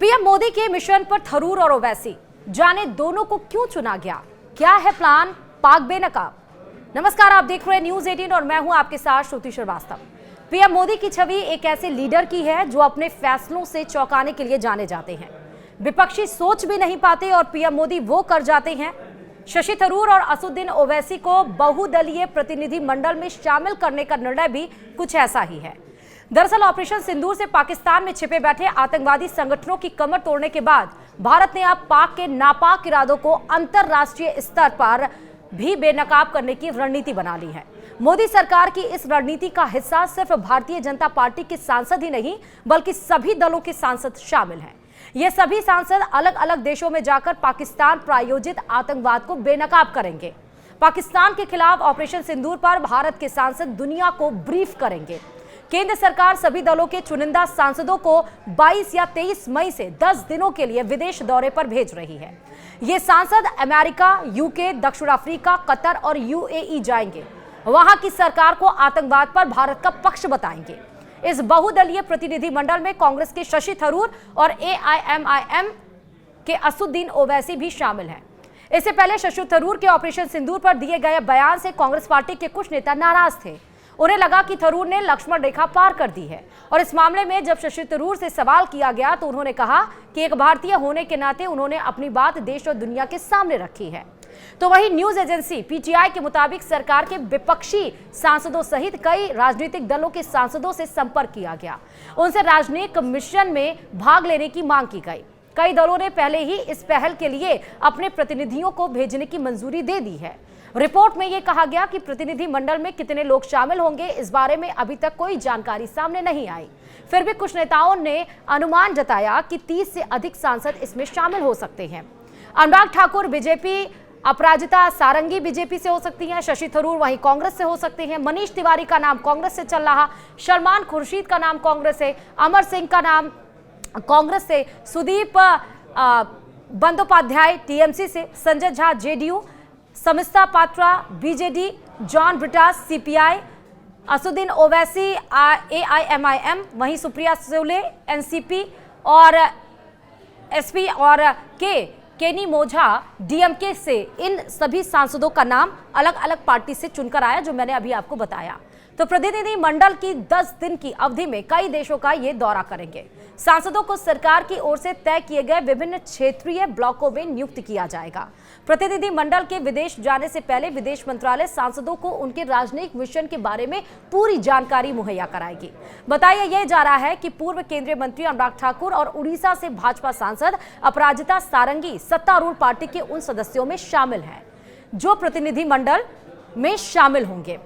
PM Modi के mission पर थरूर और ओवैसी, जाने दोनों को क्यों चुना गया, क्या है प्लान पाक बेनकाब। नमस्कार, आप देख रहे हैं न्यूज 18 और मैं हूं आपके साथ श्रुति श्रीवास्तव। पीएम मोदी की छवि एक ऐसे लीडर की है जो अपने फैसलों से चौंकाने के लिए जाने जाते हैं। विपक्षी सोच भी नहीं पाते और पीएम मोदी वो कर जाते हैं। शशि थरूर और असदुद्दीन ओवैसी को बहुदलीय प्रतिनिधि मंडल में शामिल करने का निर्णय भी कुछ ऐसा ही है। दरअसल ऑपरेशन सिंदूर से पाकिस्तान में छिपे बैठे आतंकवादी संगठनों की कमर तोड़ने के बाद भारत ने अब पाक के नापाक इरादों को अंतर्राष्ट्रीय स्तर पर भी बेनकाब करने की रणनीति बना ली है। मोदी सरकार की इस रणनीति का हिस्सा सिर्फ भारतीय जनता पार्टी के सांसद ही नहीं बल्कि सभी दलों के सांसद शामिल हैं। ये सभी सांसद अलग अलग देशों में जाकर पाकिस्तान प्रायोजित आतंकवाद को बेनकाब करेंगे। पाकिस्तान के खिलाफ ऑपरेशन सिंदूर पर भारत के सांसद दुनिया को ब्रीफ करेंगे। केंद्र सरकार सभी दलों के चुनिंदा सांसदों को 22 या 23 मई से 10 दिनों के लिए विदेश दौरे पर भेज रही है। ये सांसद अमेरिका, यूके, दक्षिण अफ्रीका, कतर और यूएई जाएंगे। वहां की सरकार को आतंकवाद पर भारत का पक्ष बताएंगे। इस बहुदलीय प्रतिनिधि मंडल में कांग्रेस के शशि थरूर और एआईएमआईएम के असदुद्दीन ओवैसी भी शामिल हैं। इससे पहले शशि थरूर के ऑपरेशन सिंदूर पर दिए गए बयान से कांग्रेस पार्टी के कुछ नेता नाराज थे। उन्हें लगा कि थरूर ने लक्ष्मण रेखा पार कर दी है और इस मामले में जब शशि थरूर से सवाल किया गया तो उन्होंने कहा कि एक भारतीय होने के नाते उन्होंने अपनी बात देश और दुनिया के सामने रखी है। तो वही न्यूज एजेंसी पीटीआई के मुताबिक सरकार के विपक्षी सांसदों सहित कई राजनीतिक दलों के सांसदों से संपर्क किया गया। उनसे राजनीतिक मिशन में भाग लेने की मांग की गई। कई दलों ने पहले ही इस पहल के लिए अपने प्रतिनिधियों को भेजने की मंजूरी दे दी है। रिपोर्ट में यह कहा गया कि प्रतिनिधि मंडल में कितने लोग शामिल होंगे इस बारे में अभी तक कोई जानकारी सामने नहीं आई। फिर भी कुछ नेताओं ने अनुमान जताया कि 30 से अधिक सांसद इसमें शामिल हो सकते हैं। अनुराग ठाकुर बीजेपी, अपराजिता सारंगी बीजेपी से हो सकती हैं, शशि थरूर वहीं कांग्रेस से हो सकते हैं, मनीष तिवारी का नाम कांग्रेस से चल रहा, सलमान खुर्शीद का नाम कांग्रेस से, अमर सिंह का नाम कांग्रेस से, सुदीप बंदोपाध्याय टीएमसी से, Sanjay Jha JDU, Sasmit Patra BJD, John Brittas CPI, Asaduddin Owaisi AIMIM, वहीं सुप्रिया सुले एनसीपी और एसपी और केनी मोझा डीएमके से। इन सभी सांसदों का नाम अलग अलग पार्टी से चुनकर आया जो मैंने अभी आपको बताया। तो प्रतिनिधि मंडल की 10 दिन की अवधि में कई देशों का ये दौरा करेंगे। सांसदों को सरकार की ओर से तय किए गए विभिन्न क्षेत्रीय ब्लॉकों में नियुक्त किया जाएगा। प्रतिनिधि मंडल के विदेश जाने से पहले विदेश मंत्रालय सांसदों को उनके राजनयिक मिशन के बारे में पूरी जानकारी मुहैया कराएगी। बताया यह जा रहा है कि पूर्व केंद्रीय मंत्री अनुराग ठाकुर और उड़ीसा से भाजपा सांसद अपराजिता सारंगी सत्तारूढ़ पार्टी के उन सदस्यों में शामिल हैं जो प्रतिनिधि मंडल में शामिल होंगे।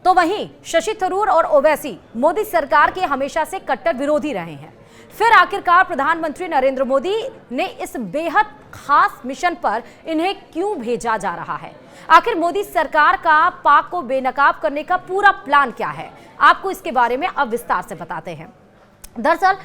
तो वहीं शशि थरूर और ओवैसी मोदी सरकार के हमेशा से कट्टर विरोधी रहे हैं। फिर आखिरकार प्रधानमंत्री नरेंद्र मोदी ने इस बेहद खास मिशन पर इन्हें क्यों भेजा जा रहा है? आखिर मोदी सरकार का पाक को बेनकाब करने का पूरा प्लान क्या है? आपको इसके बारे में अब विस्तार से बताते हैं। दरअसल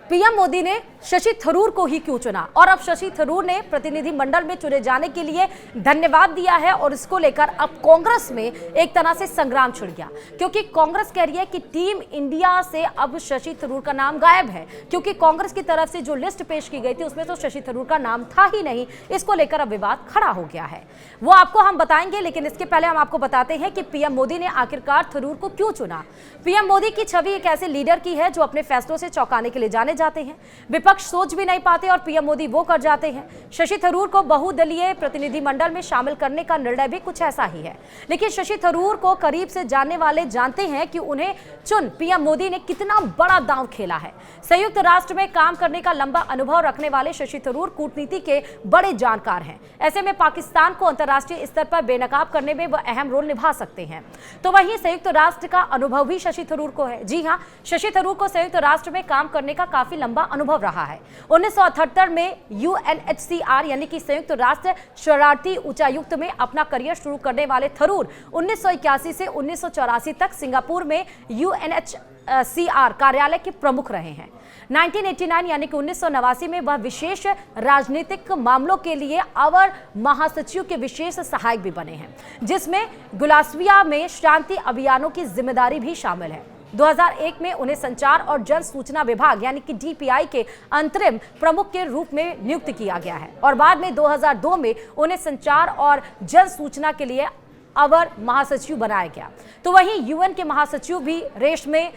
पीएम मोदी ने शशि थरूर को ही क्यों चुना और अब शशि थरूर ने प्रतिनिधि मंडल में चुने जाने के लिए धन्यवाद दिया है और इसको लेकर अब कांग्रेस में एक तरह से संग्राम छिड़ गया, क्योंकि कांग्रेस कह रही है कि टीम इंडिया से अब शशि थरूर का नाम गायब है, क्योंकि कांग्रेस की तरफ से जो लिस्ट पेश की गई थी उसमें तो शशि थरूर का नाम था ही नहीं। इसको लेकर अब विवाद खड़ा हो गया है, वो आपको हम बताएंगे, लेकिन इसके पहले हम आपको बताते हैं कि पीएम मोदी ने आखिरकार थरूर को क्यों चुना। पीएम मोदी की छवि एक ऐसे लीडर की है जो अपने फैसलों से चौंकाने के लिए जाने जाते हैं। विपक्ष सोच भी नहीं पाते और पीएम मोदी वो कर जाते हैं। शशि थरूर को बहुदलीय प्रतिनिधि मंडल में शामिल करने का निर्णय भी कुछ ऐसा ही है, लेकिन शशि थरूर को करीब से जानने वाले जानते हैं कि उन्हें चुन पीएम मोदी ने कितना बड़ा दांव खेला है। संयुक्त राष्ट्र में काम करने का लंबा अनुभव रखने वाले शशि थरूर कूटनीति के बड़े जानकार हैं। ऐसे में पाकिस्तान को अंतर्राष्ट्रीय स्तर पर बेनकाब करने में वह अहम रोल निभा सकते हैं। तो वहीं संयुक्त राष्ट्र का अनुभव भी शशि थरूर को है। जी हां, शशि थरूर को संयुक्त राष्ट्र में काम करने का काफी लंबा अनुभव रहा है। 1978 में यूएनएचसीआर यानी कि संयुक्त राष्ट्र शरणार्थी उच्चायुक्त में अपना करियर शुरू करने वाले थरूर 1981 से 1984 तक सिंगापुर में यूएनएचसीआर कार्यालय के प्रमुख रहे हैं। 1989 यानी कि 1989 में वह विशेष राजनीतिक मामलों के लिए अवर महासचिव के विशेष सहायक भी बने हैं, जिसमें गुलासविया में शांति अभियानों की जिम्मेदारी भी शामिल है। 2001 में उन्हें संचार और जन सूचना विभाग यानी कि डीपीआई के अंतरिम प्रमुख के रूप में नियुक्त किया गया है और बाद में 2002 में उन्हें संचार और जन सूचना के लिए अवर महासचिव बनाया गया। तो वहीं यूएन के महासचिव भी रेस में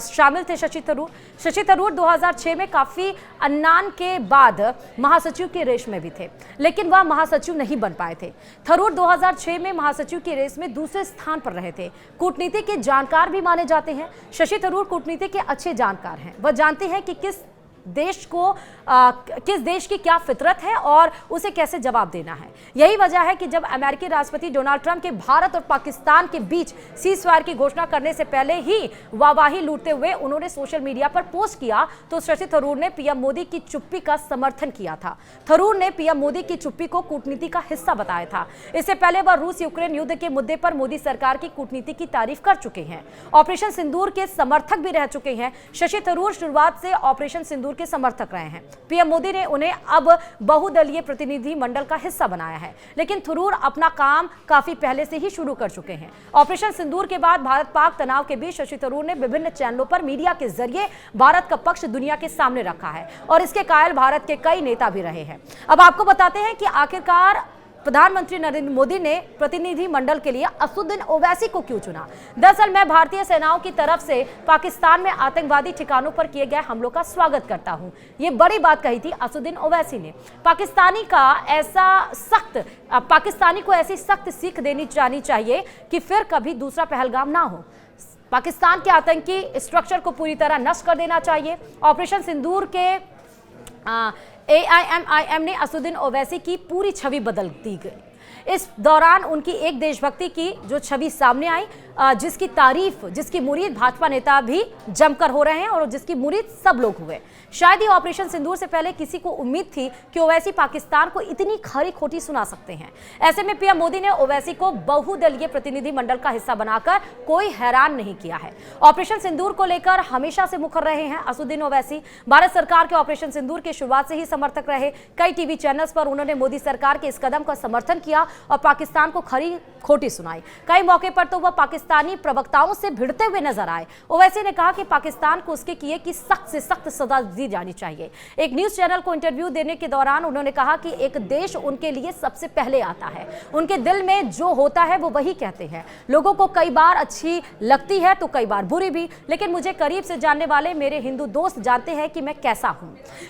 शामिल थे शशि थरूर 2006 में काफी अन्नान के बाद महासचिव की रेस में भी थे, लेकिन वह महासचिव नहीं बन पाए थे। थरूर 2006 में महासचिव की रेस में दूसरे स्थान पर रहे थे। कूटनीति के जानकार भी माने जाते हैं। शशि थरूर कूटनीति के अच्छे जानकार हैं। वह जानते हैं कि किस देश की क्या फितरत है और उसे कैसे जवाब देना है। यही वजह है कि जब अमेरिकी राष्ट्रपति डोनाल्ड ट्रंप के भारत और पाकिस्तान के बीच सीज़फायर की घोषणा करने से पहले ही वाहवाही लूटते हुए उन्होंने सोशल मीडिया पर पोस्ट किया तो शशि थरूर ने पीएम मोदी की चुप्पी का समर्थन किया था। थरूर ने पीएम मोदी की चुप्पी को कूटनीति का हिस्सा बताया था। इससे पहले वह रूस यूक्रेन युद्ध के मुद्दे पर मोदी सरकार की कूटनीति की तारीफ कर चुके हैं। ऑपरेशन सिंदूर के समर्थक भी रह चुके हैं। शशि थरूर शुरुआत से ऑपरेशन सिंदूर के समर्थक रहे हैं। पीएम मोदी ने उन्हें अब बहुदलीय प्रतिनिधि मंडल का हिस्सा बनाया है, लेकिन थरूर अपना काम काफी पहले से ही शुरू कर चुके हैं। ऑपरेशन सिंदूर के बाद भारत पाक तनाव के बीच शशि थरूर ने विभिन्न चैनलों पर मीडिया के जरिए भारत का पक्ष दुनिया के सामने रखा है और इसके कायल भारत के कई नेता भी रहे हैं। अब आपको बताते हैं कि आखिरकार प्रधानमंत्री नरेंद्र मोदी ने प्रतिनिधि मंडल के लिए असदुद्दीन ओवैसी को क्यों चुना। दरअसल मैं भारतीय सेनाओं की तरफ से पाकिस्तान में आतंकवादी ठिकानों पर किए गए हमलों का स्वागत करता हूं, ये बड़ी बात कही थी असदुद्दीन ओवैसी ने। पाकिस्तानी को ऐसी सख्त सीख देनी जानी चाहिए कि फिर कभी दूसरा पहलगाम ना हो। पाकिस्तान के आतंकी स्ट्रक्चर को पूरी तरह नष्ट कर देना चाहिए। ऑपरेशन सिंदूर के AIMIM ने असदुद्दीन ओवैसी की पूरी छवि बदल दी गई। इस दौरान उनकी एक देशभक्ति की जो छवि सामने आई, जिसकी तारीफ, जिसकी मुरीद भाजपा नेता भी जमकर हो रहे हैं और जिसकी मुरीद सब लोग हुए। शायद ही ऑपरेशन सिंदूर से पहले किसी को उम्मीद थी कि ओवैसी पाकिस्तान को इतनी खरी खोटी सुना सकते हैं। ऐसे में पीएम मोदी ने ओवैसी को बहुदलीय प्रतिनिधि मंडल का हिस्सा बनाकर कोई हैरान नहीं किया है। ऑपरेशन सिंदूर को लेकर हमेशा से मुखर रहे हैं असदुद्दीन ओवैसी। भारत सरकार के ऑपरेशन सिंदूर के शुरुआत से ही समर्थक रहे। कई टीवी चैनल्स पर उन्होंने मोदी सरकार के इस कदम का समर्थन किया और पाकिस्तान को खरी खोटी सुनाई। कई मौके पर तो वह पाकिस्तानी प्रवक्ताओं से भिड़ते हुए नजर आए। ओवैसी ने कहा कि पाकिस्तान को उसके किए की सख्त से सख्त सजा दी जानी चाहिए। एक न्यूज चैनल को इंटरव्यू देने के दौरान उन्होंने कहा कि एक देश उनके लिए सबसे पहले आता है। उनके दिल में जो होता है वो वही कहते हैं। लोगों को कई बार अच्छी लगती है तो कई बार बुरी भी, लेकिन मुझे करीब से जानने वाले मेरे हिंदू दोस्त जानते हैं कि मैं कैसा हूं।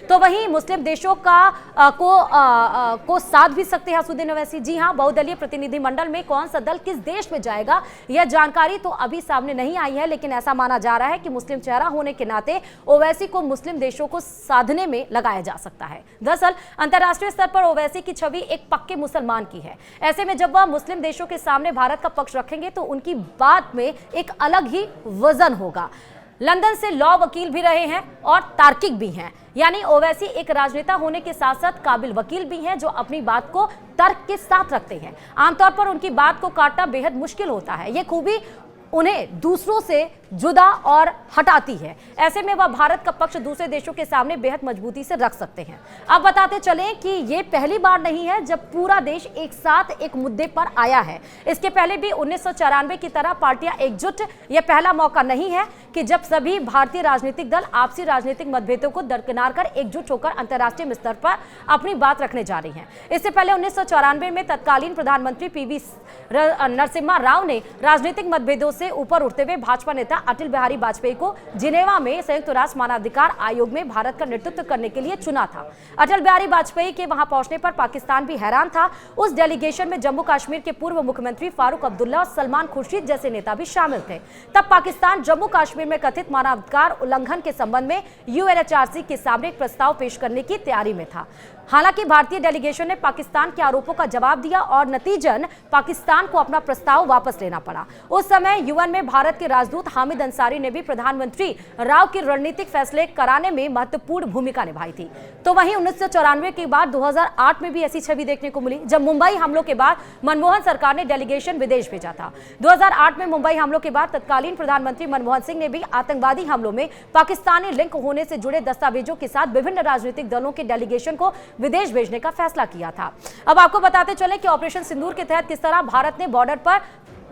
तो वहीं मुस्लिम देशों को साथ भी सकते हैं असदुद्दीन ओवैसी। जी हां, बहुदलीय प्रतिनिधि मंडल में कौन सा दल किस देश में जाएगा यह जानकारी तो अभी सामने नहीं आई है, लेकिन ऐसा माना जा रहा है कि मुस्लिम चेहरा होने के नाते ओवैसी को मुस्लिम देशों को साधने में लगाया जा सकता है। दरअसल अंतर्राष्ट्रीय स्तर पर ओवैसी की छवि एक पक्के मुसलमान की है। ऐसे में जब वह मुस्लिम देशों के सामने भारत का पक्ष रखेंगे तो उनकी बात में एक अलग ही वजन होगा। लंदन से लॉ वकील भी रहे हैं और तार्किक भी हैं, यानी ओवैसी एक राजनेता होने के साथ साथ काबिल वकील भी हैं जो अपनी बात को तर्क के साथ रखते हैं। आमतौर पर उनकी बात को काटना बेहद मुश्किल होता है। ये खूबी उन्हें दूसरों से जुदा और हटाती है। ऐसे में वह भारत का पक्ष दूसरे देशों के सामने बेहद मजबूती से रख सकते हैं। अब बताते चलें कि ये पहली बार नहीं है जब पूरा देश एक साथ एक मुद्दे पर आया है। इसके पहले भी 1994 की तरह पार्टियां एकजुट, यह पहला मौका नहीं है कि जब सभी भारतीय राजनीतिक दल आपसी राजनीतिक मतभेदों को दरकिनार कर एकजुट होकर अंतर्राष्ट्रीय स्तर पर अपनी बात रखने जा रही हैं। इससे पहले 1994 में तत्कालीन प्रधानमंत्री PV नरसिम्हा राव ने राजनीतिक मतभेदों से ऊपर उठते हुए भाजपा नेता अटल बिहारी वाजपेयी को जिनेवा में संयुक्त राष्ट्र मानवाधिकार आयोग में भारत का नेतृत्व करने के लिए चुना था। अटल बिहारी वाजपेयी के वहां पहुंचने पर पाकिस्तान भी हैरान था। उस डेलीगेशन में जम्मू कश्मीर के पूर्व मुख्यमंत्री फारूक अब्दुल्ला और सलमान खुर्शीद जैसे नेता भी शामिल थे। तब पाकिस्तान जम्मू कश्मीर में कथित मानवाधिकार उल्लंघन के संबंध में UNHRC के सामने एक प्रस्ताव पेश करने की तैयारी में था। हालांकि भारतीय डेलीगेशन ने पाकिस्तान के आरोपों का जवाब दिया और नतीजन पाकिस्तान को अपना प्रस्ताव वापस लेना पड़ा। उस समय UN में भारत के राजदूत हामिद अंसारी ने भी प्रधानमंत्री राव की रणनीतिक फैसले कराने में महत्वपूर्ण भूमिका निभाई थी। तो वहीं 1994 के बाद 2008 में भी ऐसी छवि देखने को मिली जब मुंबई हमलों के बाद मनमोहन सरकार ने डेलीगेशन विदेश भेजा था। 2008 में मुंबई हमलों के बाद तत्कालीन प्रधानमंत्री मनमोहन सिंह ने भी आतंकवादी हमलों में पाकिस्तानी लिंक होने से जुड़े दस्तावेजों के साथ विभिन्न राजनीतिक दलों के डेलीगेशन को विदेश भेजने का फैसला किया था। अब आपको बताते चले कि ऑपरेशन सिंदूर के तहत किस तरह भारत ने बॉर्डर पर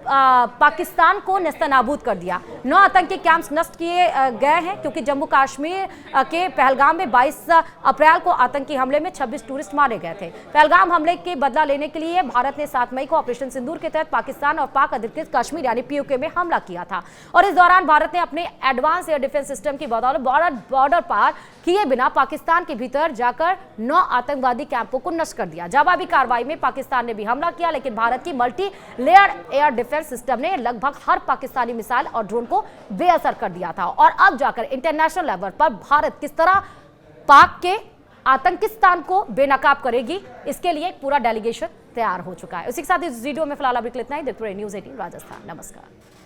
पाकिस्तान को नेस्तनाबूद कर दिया। 9 आतंकी कैंप्स नष्ट किए गए हैं, क्योंकि जम्मू कश्मीर के पहलगाम में 22 अप्रैल को आतंकी हमले में 26 टूरिस्ट मारे गए थे। पहलगाम हमले के बदला लेने के लिए भारत ने 7 मई को ऑपरेशन सिंदूर के तहत पाकिस्तान और पाक अधिकृत कश्मीर यानी पीओके में हमला किया था, और इस दौरान भारत ने अपने एडवांस एयर डिफेंस सिस्टम की बदौलत बॉर्डर पार किए बिना पाकिस्तान के भीतर जाकर 9 आतंकवादी कैंपों को नष्ट कर दिया। जवाबी कार्रवाई में पाकिस्तान ने भी हमला किया, लेकिन भारत की multi layer air defence system ने लगभग हर पाकिस्तानी मिसाइल और ड्रोन को बेअसर कर दिया था। और अब जाकर इंटरनेशनल लेवल पर भारत किस तरह पाक के आतंकिस्तान को बेनकाब करेगी, इसके लिए एक पूरा डेलीगेशन तैयार हो चुका है। उसी के साथ इस वीडियो में फिलहाल अभी इतना ही। देखते रहिए न्यूज़ 18 राजस्थान। नमस्कार।